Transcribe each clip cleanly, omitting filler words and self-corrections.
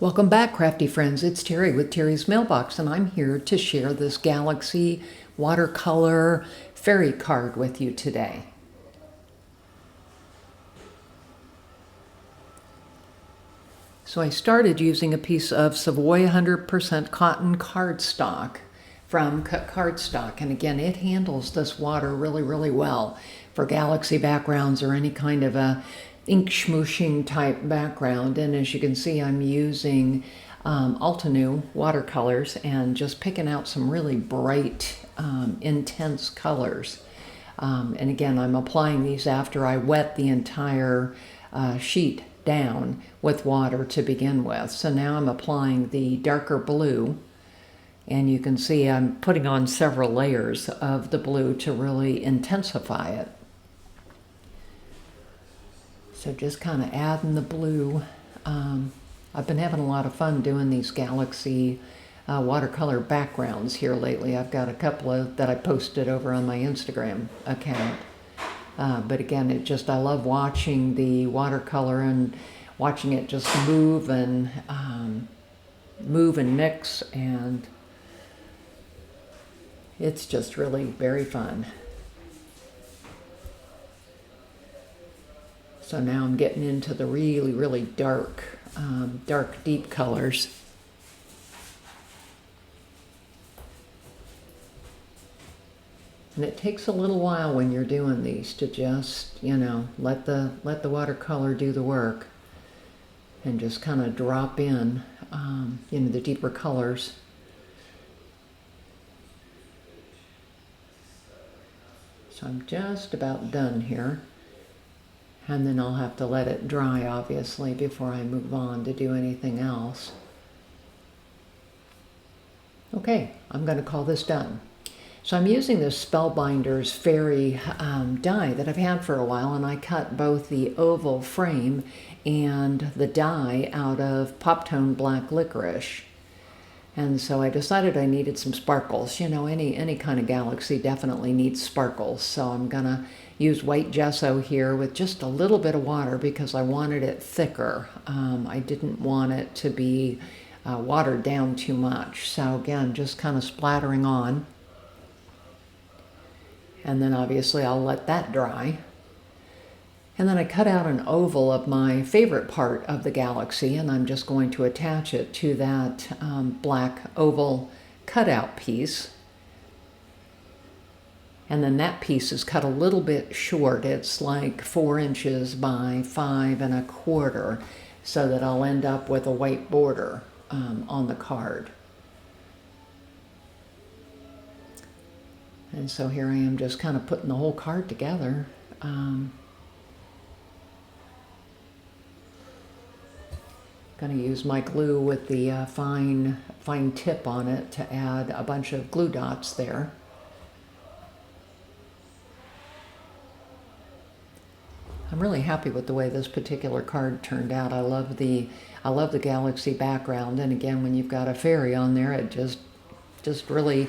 Welcome back, crafty friends. It's Terry with Terry's Mailbox, and I'm here to share this Galaxy watercolor fairy card with you today. So I started using a piece of Savoy 100% cotton cardstock from Cut Cardstock, and again, it handles this water really well for Galaxy backgrounds or any kind of a ink smooshing type background. And as you can see, I'm using Altenew watercolors and just picking out some really bright, intense colors. And again, I'm applying these after I wet the entire sheet down with water to begin with. So now I'm applying the darker blue, and you can see I'm putting on several layers of the blue to really intensify it. So just kind of adding the blue. I've been having a lot of fun doing these Galaxy watercolor backgrounds here lately. I've got a couple of that I posted over on my Instagram account. But again, I love watching the watercolor and watching it just move and mix, and it's just really very fun. So now I'm getting into the really dark, deep colors. And it takes a little while when you're doing these to just, let the watercolor do the work and just kind of drop in, the deeper colors. So I'm just about done here. And then I'll have to let it dry, obviously, before I move on to do anything else. Okay, I'm going to call this done. So I'm using this Spellbinders fairy die that I've had for a while, and I cut both the oval frame and the die out of Poptone Black Licorice. And so I decided I needed some sparkles. Any kind of Galaxy definitely needs sparkles. So I'm gonna use white gesso here with just a little bit of water because I wanted it thicker. I didn't want it to be watered down too much. So again, just kind of splattering on. And then obviously I'll let that dry. And then I cut out an oval of my favorite part of the Galaxy, and I'm just going to attach it to that black oval cutout piece. And then that piece is cut a little bit short. It's like 4 inches by 5 1/4, so that I'll end up with a white border on the card. And so here I am just kind of putting the whole card together. Going to use my glue with the fine tip on it to add a bunch of glue dots there. I'm really happy with the way this particular card turned out. I love the Galaxy background, and again, when you've got a fairy on there, it just really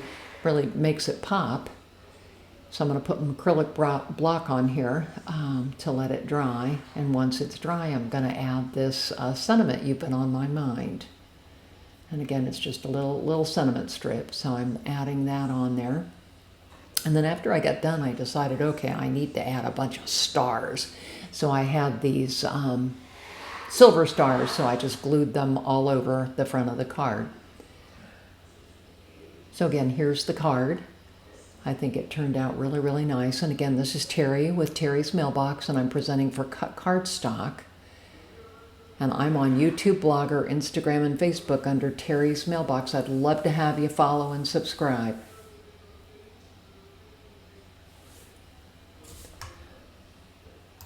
makes it pop. So I'm going to put an acrylic block on here to let it dry. And once it's dry, I'm going to add this sentiment you've been on my mind. And again, it's just a little sentiment strip. So I'm adding that on there. And then after I got done, I decided, okay, I need to add a bunch of stars. So I had these silver stars, so I just glued them all over the front of the card. So again, here's the card. I think it turned out really nice. And again, this is Terry with Terry's Mailbox, and I'm presenting for Cut Cardstock. And I'm on YouTube, Blogger, Instagram, and Facebook under Terry's Mailbox. I'd love to have you follow and subscribe.